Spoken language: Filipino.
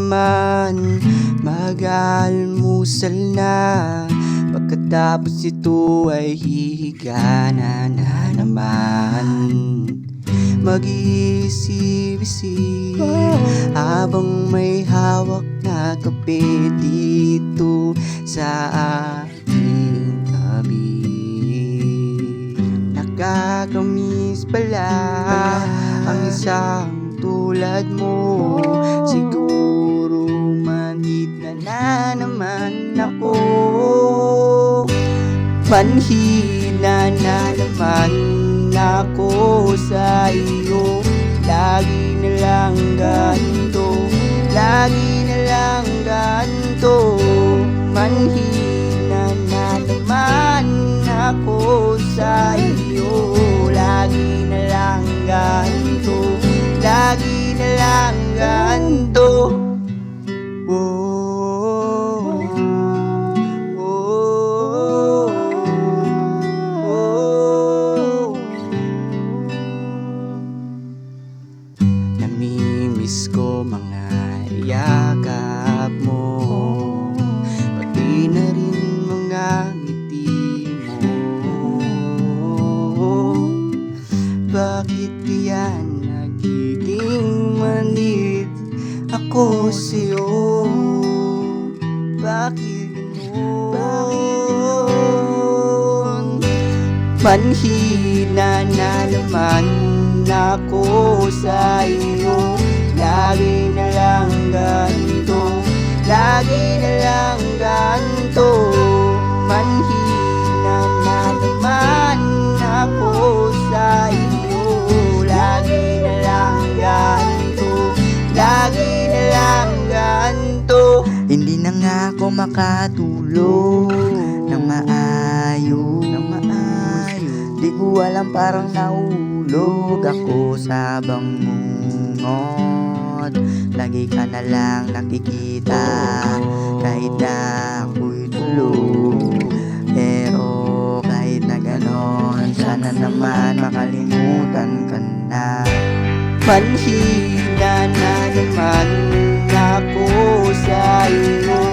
naman, mag-almusal na. Pagkatapos ito ay hihiga na naman. Mag-iisip-isip habang may hawak na kape dito sa aking tabi. Nakakamiss pala ang isang tulad mo. Siguro manhid na naman ako. Manhina na naman ako sa iyo. Lagi na lang ganito, lagi na lang ganito. Manhina na naman ako sa iyo. Lagi na lang ganito, lagi na lang ganito. Namimiss ko mga yakap mo, pati na rin mga ngiti mo. Bakit kaya nagiging manhid ako sa'yo? Bakit ganun? Manhina na naman ako sa iyo. Lagi na lang ganito, lagi na lang ganito. Manhina na naman ako sa iyo. Lagi na lang ganito, lagi na lang ganito. Hindi na nga ako makatulog ng maayos. Di ko alam, parang nahulog ako sa bangungot. Lagi ka na lang nakikita kahit na ako'y tulog. Pero kahit na ganon, sana naman makalimutan ka na. Manhina na naman ako sa iyo.